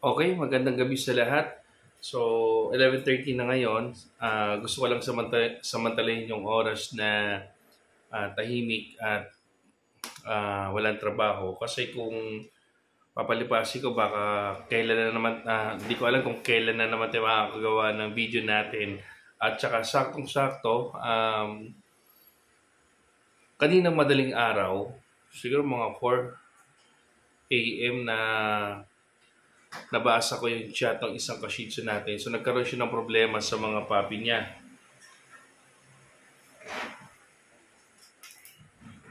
Okay, magandang gabi sa lahat. So, 11:30 na ngayon. Gusto ko lang samantalahin yung oras na tahimik at walang trabaho. Kasi kung papalipasi ko, baka kailan na naman, hindi ko alam kung kailan na naman tayo makakagawa ng video natin. At saka saktong-sakto, kaninang madaling araw, siguro mga 4 a.m. na nabasa ko yung chat ng isang kashitsu natin. So nagkaroon siya ng problema sa mga papi niya.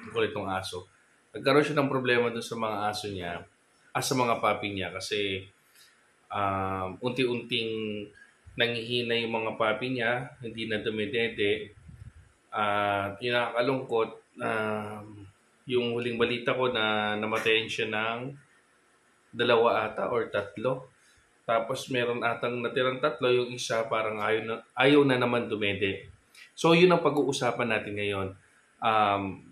Kulit ng aso. Nagkaroon siya ng problema dun sa mga aso niya, sa mga papi niya kasi unti-unting nanghihina yung mga papi niya, hindi na dumidede. Yung nakakalungkot, yung huling balita ko na namatayan siya ng 2 ata or 3. Tapos meron atang natirang 3, yung isa parang ayaw na naman dumede. So yun ang pag-uusapan natin ngayon.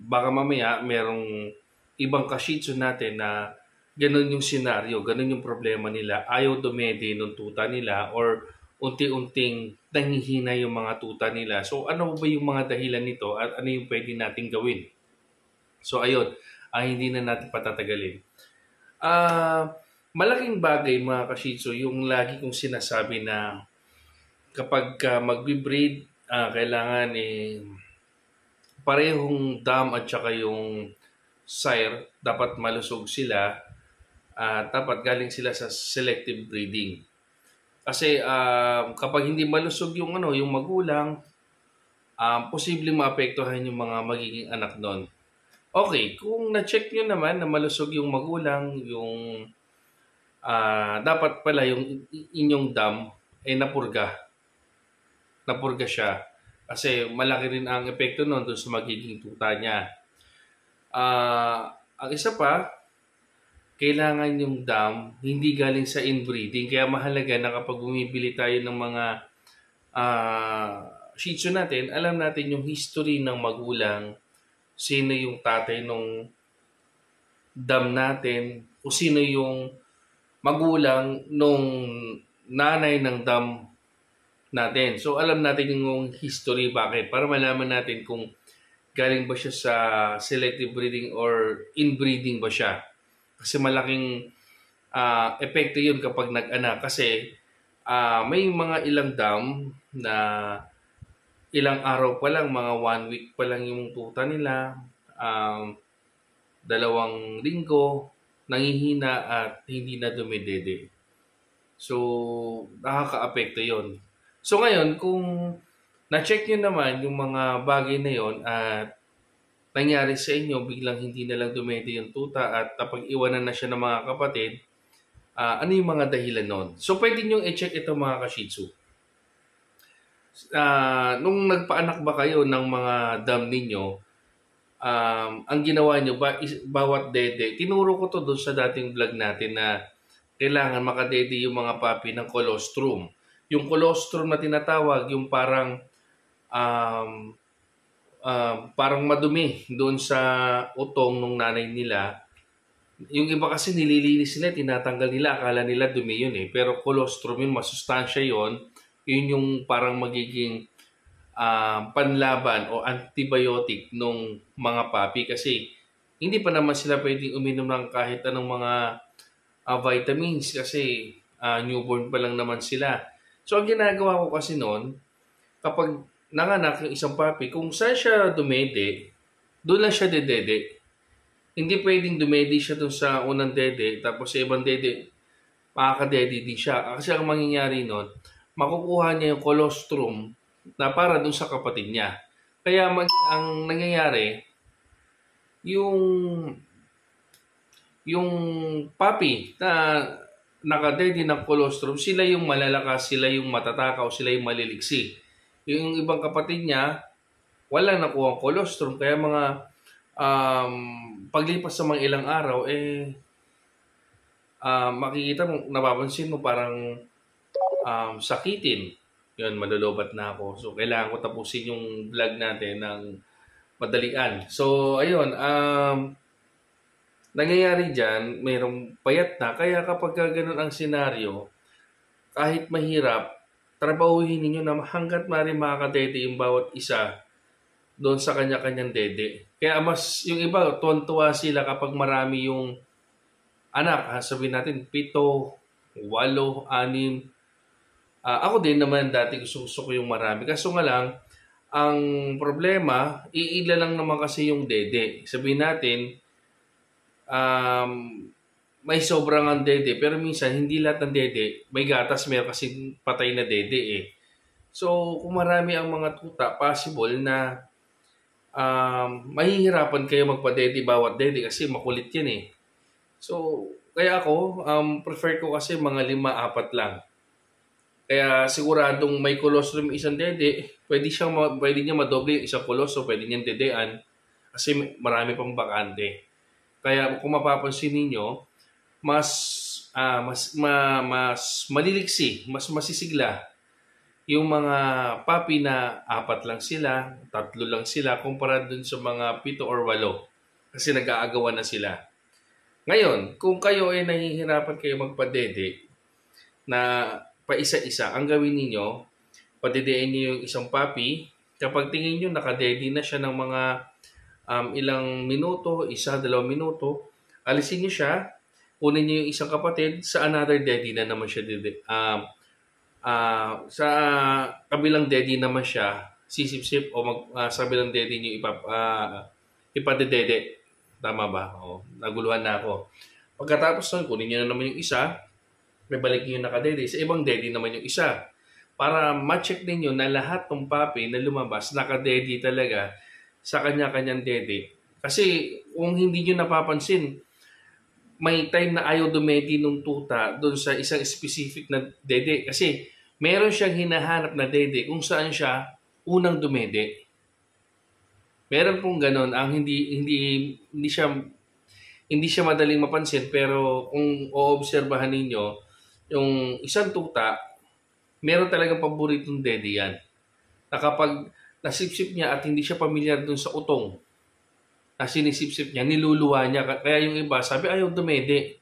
Baka mamaya merong ibang kashitsu natin na ganun yung senaryo, ganun yung problema nila. Ayaw dumede ng tuta nila or unti-unting nanghihina yung mga tuta nila. So ano ba yung mga dahilan nito at ano yung pwede nating gawin? So ayun, hindi na natin patatagalin. Malaking bagay mga kashitsu yung lagi kong sinasabi na kapag magbe-breed, kailangan parehong dam at saka yung sire, dapat malusog sila. Dapat galing sila sa selective breeding. Kasi kapag hindi malusog yung magulang, posibleng maapektuhan yung mga magiging anak doon. Okay, kung na-check nyo naman na malusog yung magulang, yung dapat pala yung inyong dam ay napurga. Napurga siya. Kasi malaki rin ang epekto nun doon sa magiging tuta niya. Ang isa pa, kailangan yung dam hindi galing sa inbreeding. Kaya mahalaga na kapag bumibili tayo ng mga Shih Tzu natin, alam natin yung history ng magulang, sino yung tatay nung dam natin, o sino yung magulang nung nanay ng dam natin. So alam natin yung history, bakit? Para malaman natin kung galing ba siya sa selective breeding or inbreeding ba siya. Kasi malaking epekto yun kapag nag-anak. Kasi may mga ilang dam na ilang araw pa lang, mga 1 week pa lang yung tuta nila, 2 linggo, nangihina at hindi na dumidede. So, nakaka-apekto yon. So ngayon, kung na-check nyo naman yung mga bagay na yon at nangyari sa inyo, biglang hindi na lang dumede yung tuta at napag-iwanan na siya ng mga kapatid, ano yung mga dahilan nun? So, pwede nyo i-check ito mga kashitsu. Nung nagpaanak ba kayo ng mga dam ninyo, ang ginawa nyo, bawat dede, tinuro ko to doon sa dating vlog natin na kailangan makadede yung mga papi ng colostrum. Yung colostrum na tinatawag, yung parang madumi doon sa utong ng nanay nila. Yung iba kasi nililinis nila, tinatanggal nila, akala nila dumi yun eh. Pero colostrum yun, masustansya yun. Yun yung parang magiging panlaban o antibiotic ng mga papi kasi hindi pa naman sila pwedeng uminom ng kahit anong mga vitamins kasi newborn pa lang naman sila. So ang ginagawa ko kasi noon, kapag nanganak yung isang papi, kung saan siya dumede, doon lang siya dedede. Hindi pwedeng dumede siya doon sa unang dede, tapos sa ibang dede, makakadede din siya. Kasi ang mangyayari noon, makukuha niya yung colostrum na para doon sa kapatid niya. Kaya ang nangyayari, yung papi na nakadede ng colostrum, sila yung malalakas, sila yung matatakaw, sila yung maliliksi. Yung ibang kapatid niya, wala nakuha ang colostrum. Kaya mga paglipas sa mga ilang araw, makikita mo, napapansin mo parang sakitin. Yun, malulubat na ako. So, kailangan ko tapusin yung vlog natin ng madalian. So, ayun. nangyayari dyan, mayroong payat na. Kaya kapag ganun ang senaryo, kahit mahirap, trabahuhin ninyo na hanggat maaari makakadede yung bawat isa doon sa kanya-kanyang dede. Kaya mas, yung iba, tuwan-tuwa sila kapag marami yung anak. Sabihin natin, 7, 8, 6. Ako din naman dati gusto ko yung marami. Kaso nga lang, ang problema, iila lang naman kasi yung dede. Sabihin natin, um, may sobrang ang dede, pero minsan hindi lahat ng dede, may gatas, meron kasi patay na dede eh. So, kung marami ang mga tuta, possible na mahihirapan kayo magpa-dede bawat dede kasi makulit yan eh. So, kaya ako, prefer ko kasi mga 5-4 lang. Kaya siguradong may colostrum isang dede, pwede niya madoble yung isang colostrum, pwede niyang dedean kasi marami pang bakante. Kaya kung mapapansin ninyo, mas maliliksi, mas masisigla yung mga papi na 4 lang sila, 3 lang sila, kumpara dun sa mga 7 or 8 kasi nag-aagawan na sila. Ngayon, kung kayo ay nahihirapan kayo magpadede na paisa-isa, ang gawin ninyo, padedein niyo yung isang papi. Kapag tingin nyo nakadede na siya ng mga ilang minuto, 1-2 minuto, alisin niyo siya, kunin niyo yung isang kapatid, sa another daddy na naman siya sa kabilang daddy naman siya, sisip-sip o sa kabilang daddy niyo ipadedede. Tama ba? O, naguluhan na ako. Pagkatapos nun, kunin niyo na naman yung isa, may balik niyo yung nakadede, sa ibang daddy naman yung isa. Para ma-check ninyo na lahat ng papi na lumabas, nakadede talaga sa kanya-kanyang dede. Kasi kung hindi nyo napapansin, may time na ayaw dumedi nung tuta doon sa isang specific na dede. Kasi meron siyang hinahanap na dede kung saan siya unang dumede. Meron pong ganon ang hindi siya madaling mapansin, pero kung oobserbahan ninyo yung isang tuta, meron talagang paboritong dede yan. Na kapag nasipsip niya at hindi siya pamilyar dun sa utong na sinisipsip niya, niluluwa niya. Kaya yung iba, sabi ayaw dumede.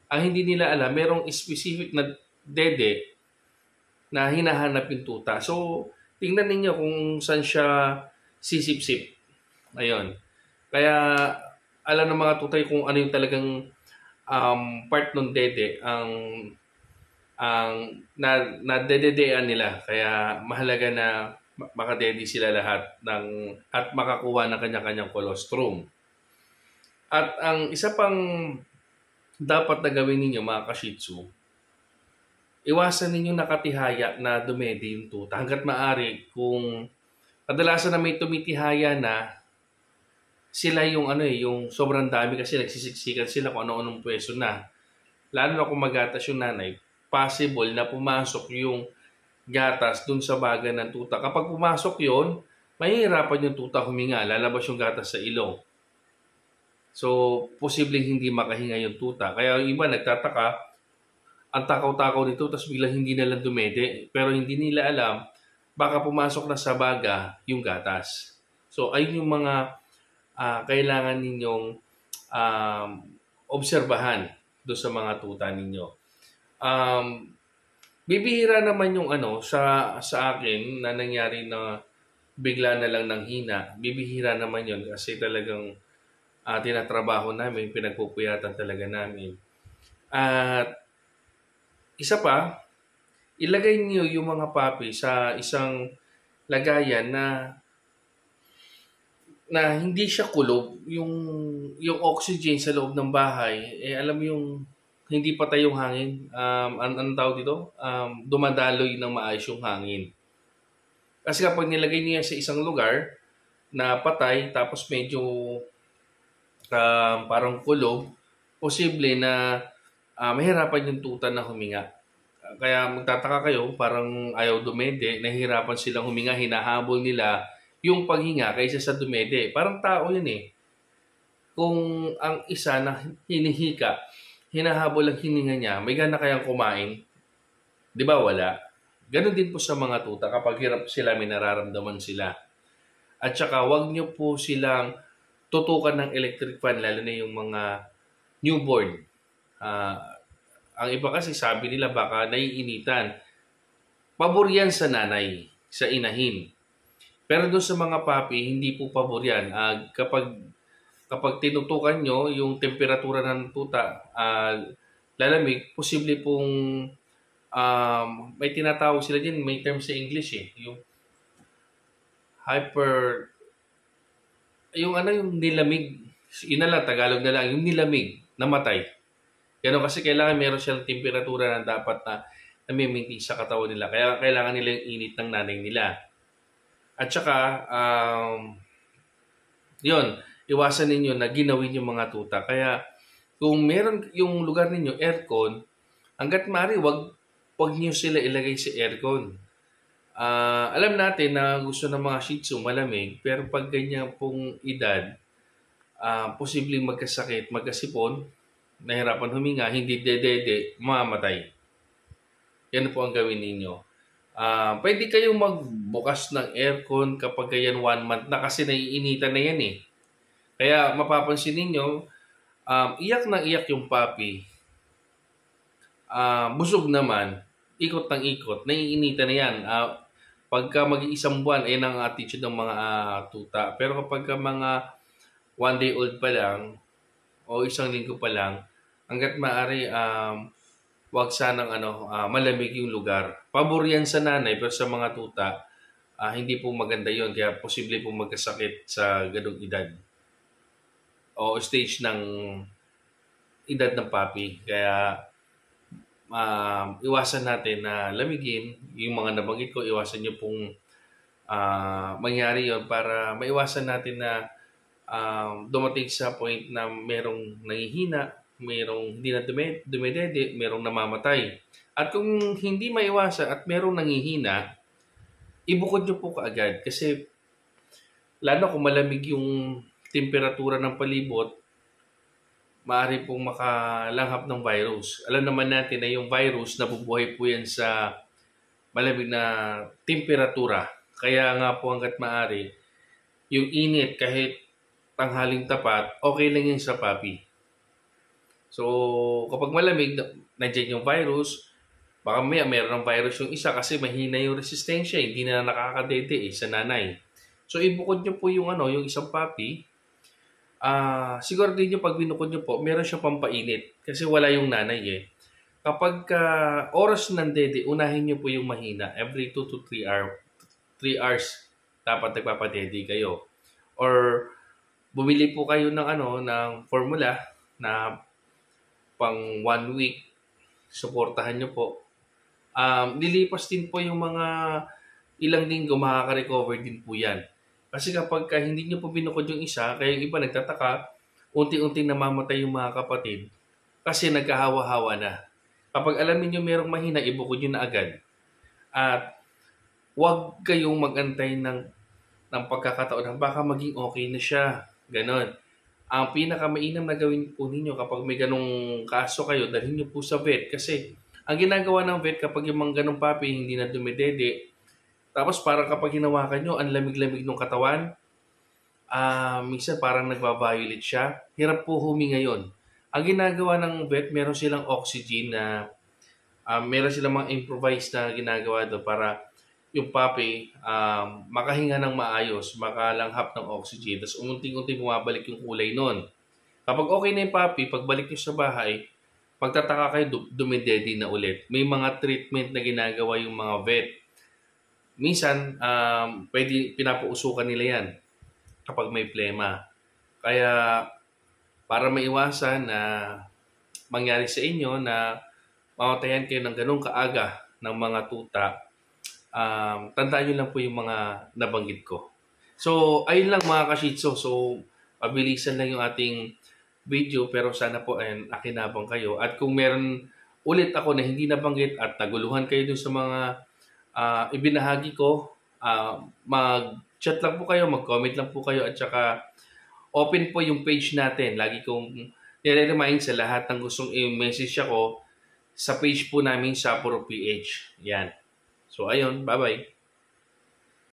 Ang hindi nila alam, merong specific na dede na hinahanap yung tuta. So, tingnan ninyo kung saan siya sisipsip. Ayun. Kaya, alam ng mga tutay kung ano yung talagang part ng dede ang nadededean nila. Kaya mahalaga na makadede sila lahat at makakuha ng kanya-kanyang colostrum. At ang isa pang dapat na gawin ninyo mga ka-Shih Tzu, iwasan ninyo nakatihaya na dumede yung tuta. Hanggat maaari, kung kadalasan na may tumitihaya na, sila yung yung sobrang dami kasi nagsisiksikan sila kung ano-anong pwesto na. Lalo na kung magatas yung nanay, possible na pumasok yung gatas dun sa baga ng tuta. Kapag pumasok yon, mahihirapan yung tuta huminga, lalabas yung gatas sa ilong. So, posibleng hindi makahinga yung tuta. Kaya yung iba nagtataka, ang takaw-takaw nito, tapos biglang hindi na lang dumede. Pero hindi nila alam, baka pumasok na sa baga yung gatas. So, ayun yung mga kailangan ninyong obserbahan doon sa mga tuta ninyo. Bibihira naman yung sa akin na nangyari na bigla na lang ng hina. Bibihira naman yun kasi talagang tinatrabaho namin, pinagpupuyatan talaga namin. At isa pa, ilagay niyo yung mga papi sa isang lagayan na hindi siya kulob, yung oxygen sa loob ng bahay, alam mo yung hindi patay yung hangin. Anong tawag dito? Dumadaloy ng maayos yung hangin. Kasi kapag nilagay niya sa isang lugar na patay, tapos medyo parang kulob, posible na mahirapan yung tuta na huminga. Kaya magtataka kayo, parang ayaw dumede, nahihirapan silang huminga, hinahabol nila yung paghinga kaysa sa dumede. Parang tao yun eh. Kung ang isa na hinihika, hinahabol ang hininga niya, may gana kayang kumain? Di ba wala? Ganon din po sa mga tuta kapag hirap sila, may nararamdaman sila. At saka wag niyo po silang tutukan ng electric fan, lalo na yung mga newborn. Ang iba kasi sabi nila baka naiinitan. Pabor yan sa nanay, sa inahin. Pero doon sa mga puppy, hindi po pabor yan. Kapag tinutukan nyo yung temperatura ng tuta, lalamig, posible pong may tinatawag sila din, may term sa English yung yung nilamig, yun na lang, Tagalog na lang, yung nilamig, namatay. Ganun kasi kailangan meron siyang temperatura na dapat na nami-maintain sa katawan nila. Kaya kailangan nila yung init ng nanay nila. At saka, yun, iwasan ninyo na ginawin yung mga tuta. Kaya, kung meron yung lugar ninyo, aircon, hanggat maaari, wag nyo sila ilagay sa aircon. Alam natin na gusto ng mga Shih Tzu malamig, pero pag ganyan pong edad, posibleng magkasakit, magkasipon, nahirapan huminga, hindi dedede, mamamatay. Yan po ang gawin ninyo. Pwede kayong magbukas ng aircon kapag yan 1 month na kasi naiinitan na yan Kaya mapapansin ninyo, iyak na iyak yung puppy. Busog naman, ikot ng ikot, naiinitan na yan. Pagka mag-iisang buwan, ay ang attitude ng mga tuta. Pero kapag mga 1 day old pa lang, o 1 linggo pa lang, hanggat maaari, wag sanang malamig yung lugar. Pabor yan sa nanay, pero sa mga tuta, hindi po maganda yon. Kaya posible po magkasakit sa ganung edad o stage ng edad ng puppy. Kaya iwasan natin na lamigin. Yung mga nabanggit ko, iwasan nyo pong mangyari yon para maiwasan natin na dumating sa point na merong nangihina, merong hindi na dumedede, merong namamatay. At kung hindi maiwasan at merong nangihina, ibukod nyo po kaagad. Kasi lalo kung malamig yung temperatura ng palibot, maaari pong makalanghap ng virus. Alam naman natin na yung virus, nabubuhay po yan sa malamig na temperatura. Kaya nga po hanggat maaari, yung init kahit tanghaling tapat, okay lang yan sa puppy. So, kapag malamig, nandiyan yung virus, baka meron ng virus yung isa kasi mahina yung resistensya, hindi na nakakadede sa nanay. So, ibukod nyo po yung isang puppy. Siguro din nyo pag binukod nyo po, meron siya pampainit kasi wala yung nanay Kapag oras ng dede, unahin nyo po yung mahina. Every 2 to 3 hours dapat nagpapadede kayo. Or bumili po kayo ng formula na pang 1 week, suportahan nyo po. Lilipas din po yung mga ilang linggo, makaka-recover din po yan. Kasi kapag hindi nyo po binukod yung isa, kaya yung iba nagtataka, unti-unting namamatay yung mga kapatid kasi nagkahawa-hawa na. Kapag alamin nyo merong mahina, ibukod nyo na agad. At huwag kayong mag-antay ng pagkakataon na baka maging okay na siya. Ganon. Ang pinakamainam na gawin po ninyo kapag may ganong kaso kayo, dalhin nyo po sa vet. Kasi ang ginagawa ng vet kapag yung mga ganong puppy hindi na dumidede, tapos parang kapag hinawakan nyo, ang lamig-lamig ng katawan, minsan parang nagbabiolate siya. Hirap po huminga yun. Ang ginagawa ng vet, meron silang oxygen na meron silang mga improvised na ginagawa doon para yung puppy makahinga ng maayos, makalanghap ng oxygen, tapos unti-unti bumabalik yung kulay nun. Kapag okay na yung puppy, pagbalik nyo sa bahay, pagtataka kayo, dumidede na ulit. May mga treatment na ginagawa yung mga vet. Minsan, pwede pinapausukan nila yan kapag may plema. Kaya, para maiwasan na mangyari sa inyo na mamatayan kayo ng ganung kaaga ng mga tuta, tandaan nyo lang po yung mga nabanggit ko. So, ayun lang mga ka-Shih Tzu. So, pabilisan lang yung ating video pero sana po ay nakinabang kayo. At kung meron ulit ako na hindi nabanggit at naguluhan kayo dun sa mga ibinahagi ko, mag-chat lang po kayo, mag-comment lang po kayo at saka open po yung page natin. Lagi kong nire-remind sa lahat ng gustong i-message ako sa page po namin sa Puro PH. Yan. So, ayun. Bye-bye.